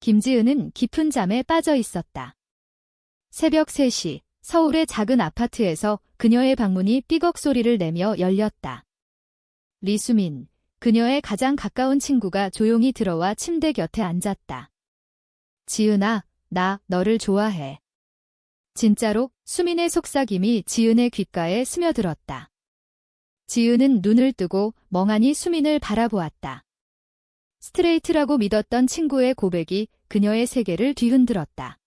김지은은 깊은 잠에 빠져 있었다. 새벽 3시, 서울의 작은 아파트에서 그녀의 방문이 삐걱 소리를 내며 열렸다. 리수민, 그녀의 가장 가까운 친구가 조용히 들어와 침대 곁에 앉았다. 지은아, 나 너를 좋아해. 진짜로? 수민의 속삭임이 지은의 귓가에 스며들었다. 지은은 눈을 뜨고 멍하니 수민을 바라보았다. 스트레이트라고 믿었던 친구의 고백이 그녀의 세계를 뒤흔들었다.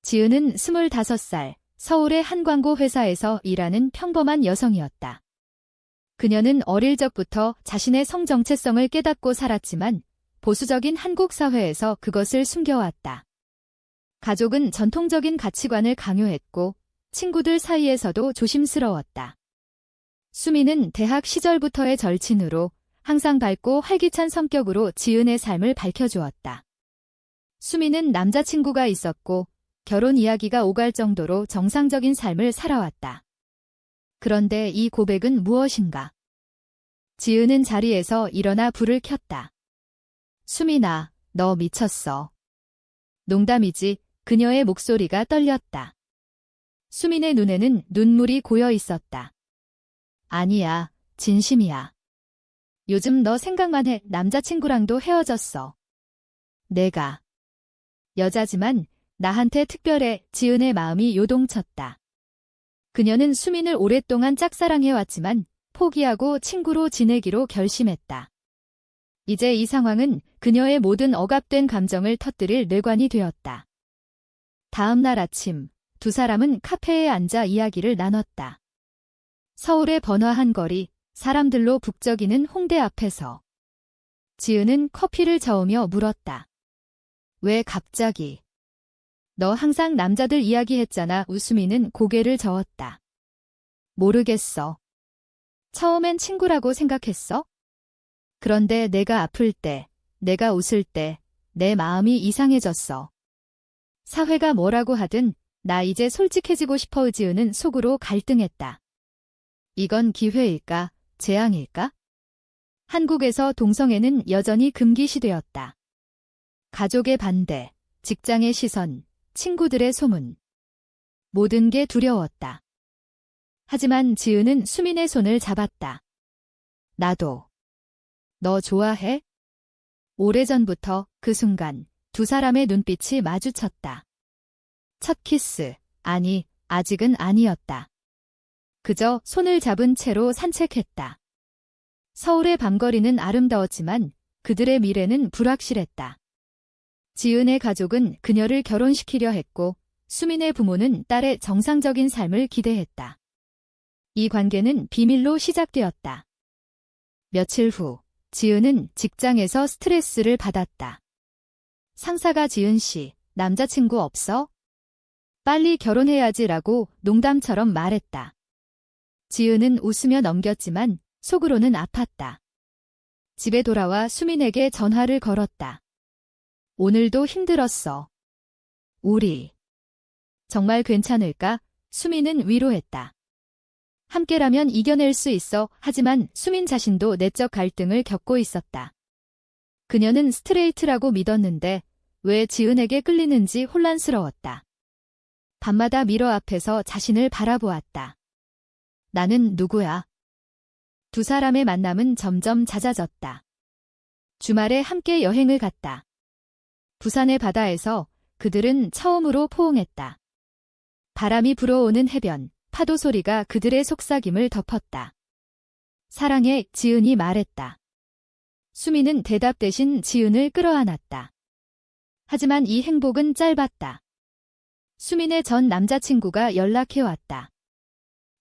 지은은 25살, 서울의 한 광고 회사에서 일하는 평범한 여성이었다. 그녀는 어릴 적부터 자신의 성 정체성을 깨닫고 살았지만 보수적인 한국 사회에서 그것을 숨겨왔다. 가족은 전통적인 가치관을 강요했고 친구들 사이에서도 조심스러웠다. 수민은 대학 시절부터의 절친으로 항상 밝고 활기찬 성격으로 지은의 삶을 밝혀주었다. 수민은 남자친구가 있었고 결혼 이야기가 오갈 정도로 정상적인 삶을 살아왔다. 그런데 이 고백은 무엇인가? 지은은 자리에서 일어나 불을 켰다. 수민아, 너 미쳤어. 농담이지. 그녀의 목소리가 떨렸다. 수민의 눈에는 눈물이 고여 있었다. 아니야, 진심이야. 요즘 너 생각만 해. 남자친구랑도 헤어졌어. 내가. 여자지만 나한테 특별해. 지은의 마음이 요동쳤다. 그녀는 수민을 오랫동안 짝사랑해왔지만 포기하고 친구로 지내기로 결심했다. 이제 이 상황은 그녀의 모든 억압된 감정을 터뜨릴 뇌관이 되었다. 다음 날 아침, 두 사람은 카페에 앉아 이야기를 나눴다. 서울의 번화한 거리, 사람들로 북적이는 홍대 앞에서. 지은은 커피를 저으며 물었다. 왜 갑자기? 너 항상 남자들 이야기했잖아. 우수미는 고개를 저었다. 모르겠어. 처음엔 친구라고 생각했어? 그런데 내가 아플 때, 내가 웃을 때, 내 마음이 이상해졌어. 사회가 뭐라고 하든 나 이제 솔직해지고 싶어. 지은은 속으로 갈등했다. 이건 기회일까? 재앙일까? 한국에서 동성애는 여전히 금기시되었다. 가족의 반대, 직장의 시선, 친구들의 소문. 모든 게 두려웠다. 하지만 지은은 수민의 손을 잡았다. 나도. 너 좋아해? 오래전부터 그 순간 두 사람의 눈빛이 마주쳤다. 첫 키스, 아니, 아직은 아니었다. 그저 손을 잡은 채로 산책했다. 서울의 밤거리는 아름다웠지만 그들의 미래는 불확실했다. 지은의 가족은 그녀를 결혼시키려 했고 수민의 부모는 딸의 정상적인 삶을 기대했다. 이 관계는 비밀로 시작되었다. 며칠 후, 지은은 직장에서 스트레스를 받았다. 상사가 지은 씨, 남자친구 없어? 빨리 결혼해야지라고 농담처럼 말했다. 지은은 웃으며 넘겼지만 속으로는 아팠다. 집에 돌아와 수민에게 전화를 걸었다. 오늘도 힘들었어. 우리. 정말 괜찮을까? 수민은 위로했다. 함께라면 이겨낼 수 있어. 하지만 수민 자신도 내적 갈등을 겪고 있었다. 그녀는 스트레이트라고 믿었는데 왜 지은에게 끌리는지 혼란스러웠다. 밤마다 미러 앞에서 자신을 바라보았다. 나는 누구야? 두 사람의 만남은 점점 잦아졌다. 주말에 함께 여행을 갔다. 부산의 바다에서 그들은 처음으로 포옹했다. 바람이 불어오는 해변, 파도 소리가 그들의 속삭임을 덮었다. 사랑해, 지은이 말했다. 수민은 대답 대신 지은을 끌어안았다. 하지만 이 행복은 짧았다. 수민의 전 남자친구가 연락해왔다.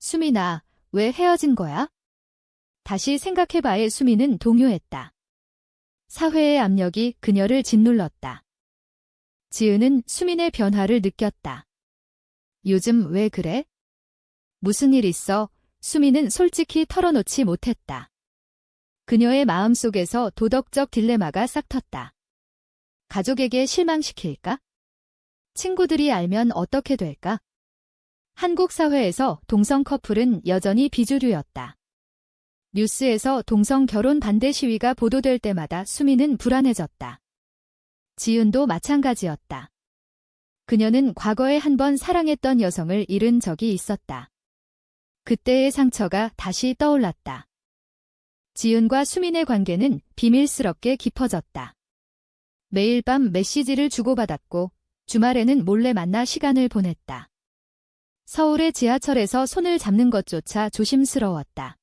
수민아, 왜 헤어진 거야? 다시 생각해봐에 수민은 동요했다. 사회의 압력이 그녀를 짓눌렀다. 지은은 수민의 변화를 느꼈다. 요즘 왜 그래? 무슨 일 있어? 수민은 솔직히 털어놓지 못했다. 그녀의 마음속에서 도덕적 딜레마가 싹텄다. 가족에게 실망시킬까? 친구들이 알면 어떻게 될까? 한국 사회에서 동성 커플은 여전히 비주류였다. 뉴스에서 동성 결혼 반대 시위가 보도될 때마다 수민은 불안해졌다. 지은도 마찬가지였다. 그녀는 과거에 한 번 사랑했던 여성을 잃은 적이 있었다. 그때의 상처가 다시 떠올랐다. 지은과 수민의 관계는 비밀스럽게 깊어졌다. 매일 밤 메시지를 주고받았고 주말에는 몰래 만나 시간을 보냈다. 서울의 지하철에서 손을 잡는 것조차 조심스러웠다.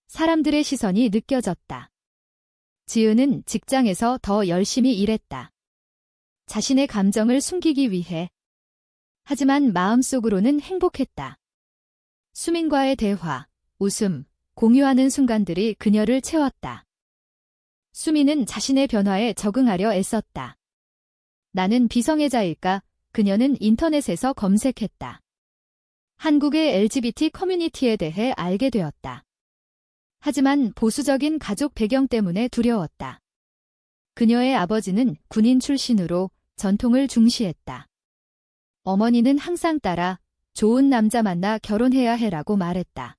사람들의 시선이 느껴졌다. 지은은 직장에서 더 열심히 일했다. 자신의 감정을 숨기기 위해. 하지만 마음속으로는 행복했다. 수민과의 대화, 웃음, 공유하는 순간들이 그녀를 채웠다. 수민은 자신의 변화에 적응하려 애썼다. 나는 비성애자일까? 그녀는 인터넷에서 검색했다. 한국의 LGBT 커뮤니티에 대해 알게 되었다. 하지만 보수적인 가족 배경 때문에 두려웠다. 그녀의 아버지는 군인 출신으로 전통을 중시했다. 어머니는 항상 따라 좋은 남자 만나 결혼해야 해라고 말했다.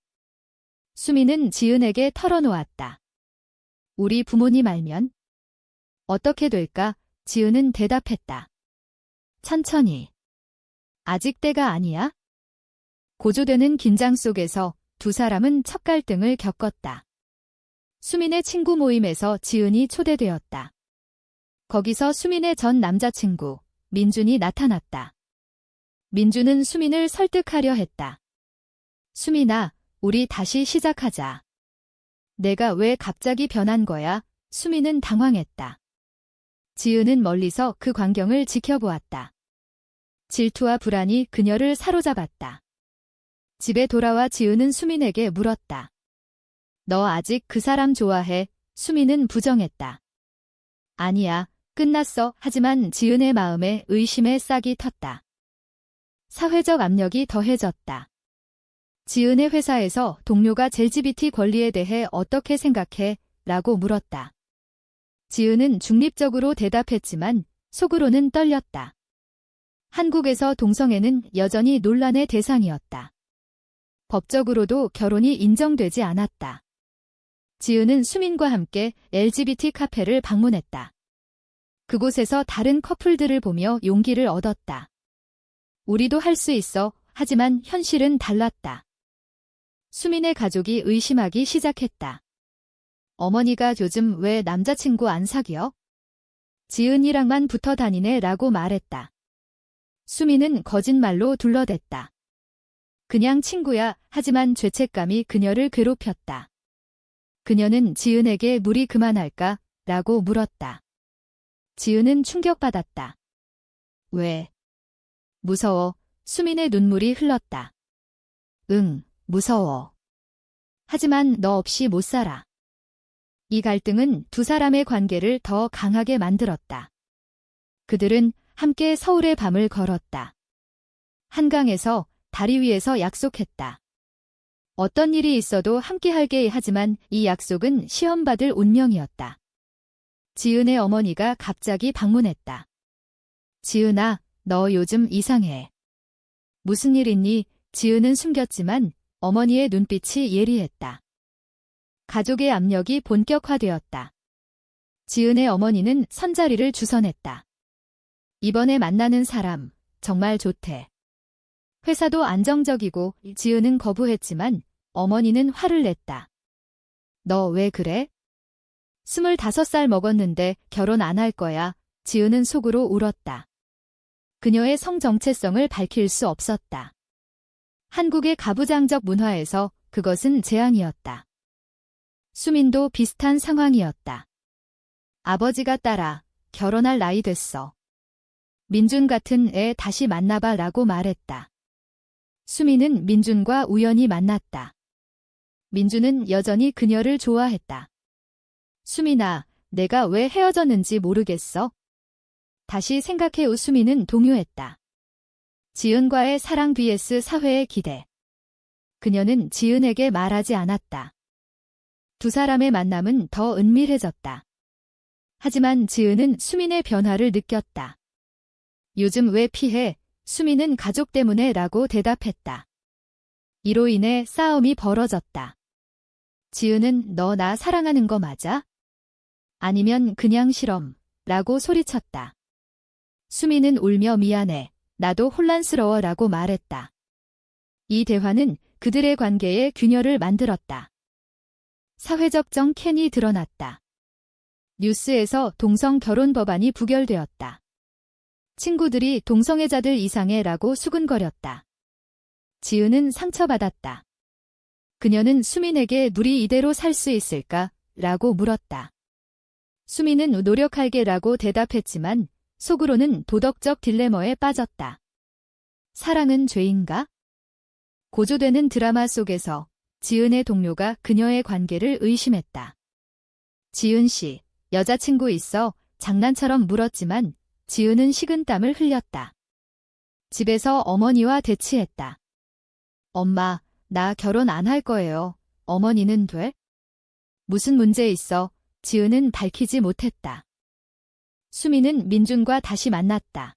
수민은 지은에게 털어놓았다. 우리 부모님 알면 어떻게 될까? 지은은 대답했다. 천천히. 아직 때가 아니야? 고조되는 긴장 속에서 두 사람은 첫 갈등을 겪었다. 수민의 친구 모임에서 지은이 초대되었다. 거기서 수민의 전 남자친구, 민준이 나타났다. 민준은 수민을 설득하려 했다. 수민아, 우리 다시 시작하자. 내가 왜 갑자기 변한 거야? 수민은 당황했다. 지은은 멀리서 그 광경을 지켜보았다. 질투와 불안이 그녀를 사로잡았다. 집에 돌아와 지은은 수민에게 물었다. 너 아직 그 사람 좋아해? 수민은 부정했다. 아니야, 끝났어. 하지만 지은의 마음에 의심의 싹이 텄다. 사회적 압력이 더해졌다. 지은의 회사에서 동료가 LGBT 권리에 대해 어떻게 생각해? 라고 물었다. 지은은 중립적으로 대답했지만 속으로는 떨렸다. 한국에서 동성애는 여전히 논란의 대상이었다. 법적으로도 결혼이 인정되지 않았다. 지은은 수민과 함께 LGBT 카페를 방문했다. 그곳에서 다른 커플들을 보며 용기를 얻었다. 우리도 할 수 있어. 하지만 현실은 달랐다. 수민의 가족이 의심하기 시작했다. 어머니가 요즘 왜 남자친구 안 사귀어? 지은이랑만 붙어 다니네 라고 말했다. 수민은 거짓말로 둘러댔다. 그냥 친구야. 하지만 죄책감이 그녀를 괴롭혔다. 그녀는 지은에게 무리 그만할까? 라고 물었다. 지은은 충격받았다. 왜? 무서워. 수민의 눈물이 흘렀다. 응, 무서워. 하지만 너 없이 못 살아. 이 갈등은 두 사람의 관계를 더 강하게 만들었다. 그들은 함께 서울의 밤을 걸었다. 한강에서 다리 위에서 약속했다. 어떤 일이 있어도 함께할게. 하지만 이 약속은 시험받을 운명이었다. 지은의 어머니가 갑자기 방문했다. 지은아, 너 요즘 이상해. 무슨 일 있니? 지은은 숨겼지만 어머니의 눈빛이 예리했다. 가족의 압력이 본격화되었다. 지은의 어머니는 선자리를 주선했다. 이번에 만나는 사람, 정말 좋대. 회사도 안정적이고. 지은은 거부했지만 어머니는 화를 냈다. 너 왜 그래? 25살 먹었는데 결혼 안 할 거야. 지은은 속으로 울었다. 그녀의 성 정체성을 밝힐 수 없었다. 한국의 가부장적 문화에서 그것은 재앙이었다. 수민도 비슷한 상황이었다. 아버지가 딸아, 결혼할 나이 됐어. 민준 같은 애 다시 만나봐 라고 말했다. 수민은 민준과 우연히 만났다. 민준은 여전히 그녀를 좋아했다. 수민아, 내가 왜 헤어졌는지 모르겠어? 다시 생각해. 수민은 동요했다. 지은과의 사랑 vs 사회의 기대. 그녀는 지은에게 말하지 않았다. 두 사람의 만남은 더 은밀해졌다. 하지만 지은은 수민의 변화를 느꼈다. 요즘 왜 피해? 수민은 가족 때문에 라고 대답했다. 이로 인해 싸움이 벌어졌다. 지은은 너 나 사랑하는 거 맞아? 아니면 그냥 실험, 라고 소리쳤다. 수미는 울며 미안해. 나도 혼란스러워 라고 말했다. 이 대화는 그들의 관계에 균열을 만들었다. 사회적 정캔이 드러났다. 뉴스에서 동성 결혼 법안이 부결되었다. 친구들이 동성애자들 이상해 라고 수군거렸다. 지은은 상처받았다. 그녀는 수민에게 우리 이대로 살 수 있을까? 라고 물었다. 수민은 노력할게 라고 대답했지만 속으로는 도덕적 딜레마에 빠졌다. 사랑은 죄인가? 고조되는 드라마 속에서 지은의 동료가 그녀의 관계를 의심했다. 지은 씨, 여자친구 있어? 장난처럼 물었지만 지은은 식은땀을 흘렸다. 집에서 어머니와 대치했다. 엄마, 나 결혼 안 할 거예요. 어머니는 돼? 무슨 문제 있어? 지은은 밝히지 못했다. 수미는 민준과 다시 만났다.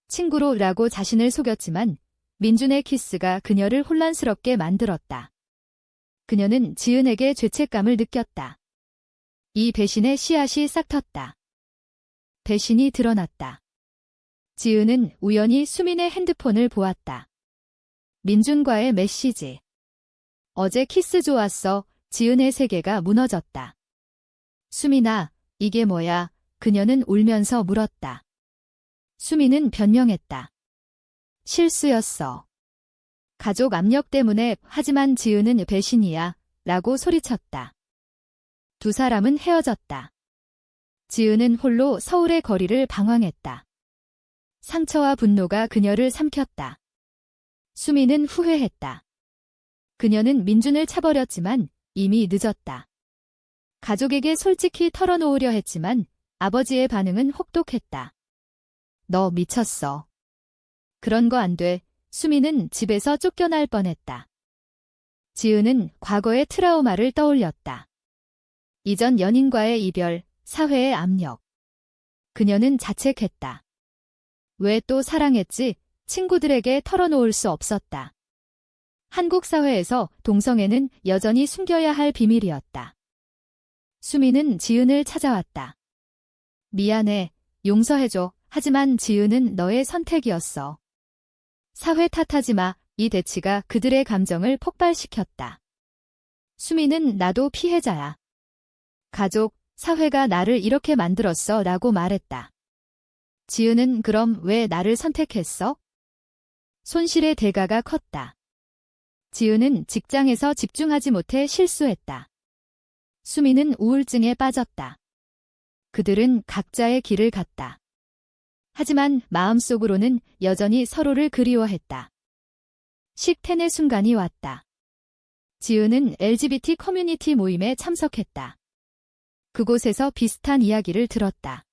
친구로라고 자신을 속였지만 민준의 키스가 그녀를 혼란스럽게 만들었다. 그녀는 지은에게 죄책감을 느꼈다. 이 배신의 씨앗이 싹텄다. 배신이 드러났다. 지은은 우연히 수민의 핸드폰을 보았다. 민준과의 메시지. 어제 키스 좋았어. 지은의 세계가 무너졌다. 수민아, 이게 뭐야? 그녀는 울면서 물었다. 수민은 변명했다. 실수였어. 가족 압력 때문에. 하지만 지은은 배신이야. 라고 소리쳤다. 두 사람은 헤어졌다. 지은은 홀로 서울의 거리를 방황했다. 상처와 분노가 그녀를 삼켰다. 수미는 후회했다. 그녀는 민준을 차버렸지만 이미 늦었다. 가족에게 솔직히 털어놓으려 했지만 아버지의 반응은 혹독했다. 너 미쳤어. 그런 거 안 돼. 수미는 집에서 쫓겨날 뻔했다. 지은은 과거의 트라우마를 떠올렸다. 이전 연인과의 이별, 사회의 압력. 그녀는 자책했다. 왜 또 사랑했지? 친구들에게 털어놓을 수 없었다. 한국 사회에서 동성애는 여전히 숨겨야 할 비밀이었다. 수미는 지은을 찾아왔다. 미안해, 용서해줘. 하지만 지은은 너의 선택이었어. 사회 탓하지 마. 이 대치가 그들의 감정을 폭발시켰다. 수미는 나도 피해자야. 가족, 사회가 나를 이렇게 만들었어 라고 말했다. 지은은 그럼 왜 나를 선택했어? 손실의 대가가 컸다. 지은은 직장에서 집중하지 못해 실수했다. 수미는 우울증에 빠졌다. 그들은 각자의 길을 갔다. 하지만 마음속으로는 여전히 서로를 그리워했다. 식텐의 순간이 왔다. 지은은 LGBT 커뮤니티 모임에 참석했다. 그곳에서 비슷한 이야기를 들었다.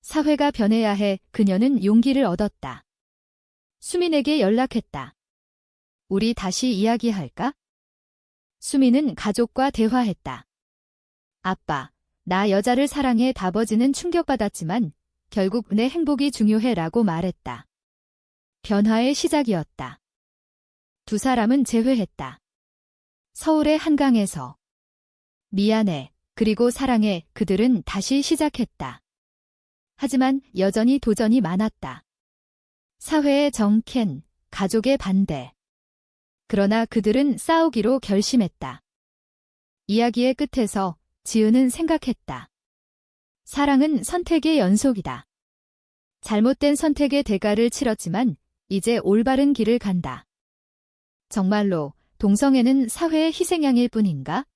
사회가 변해야 해. 그녀는 용기를 얻었다. 수민에게 연락했다. 우리 다시 이야기할까? 수민은 가족과 대화했다. 아빠, 나 여자를 사랑해. 아버지는 충격받았지만 결국 내 행복이 중요해 라고 말했다. 변화의 시작이었다. 두 사람은 재회했다. 서울의 한강에서. 미안해. 그리고 사랑해. 그들은 다시 시작했다. 하지만 여전히 도전이 많았다. 사회의 정캔, 가족의 반대. 그러나 그들은 싸우기로 결심했다. 이야기의 끝에서 지은은 생각했다. 사랑은 선택의 연속이다. 잘못된 선택의 대가를 치렀지만 이제 올바른 길을 간다. 정말로 동성애는 사회의 희생양일 뿐인가?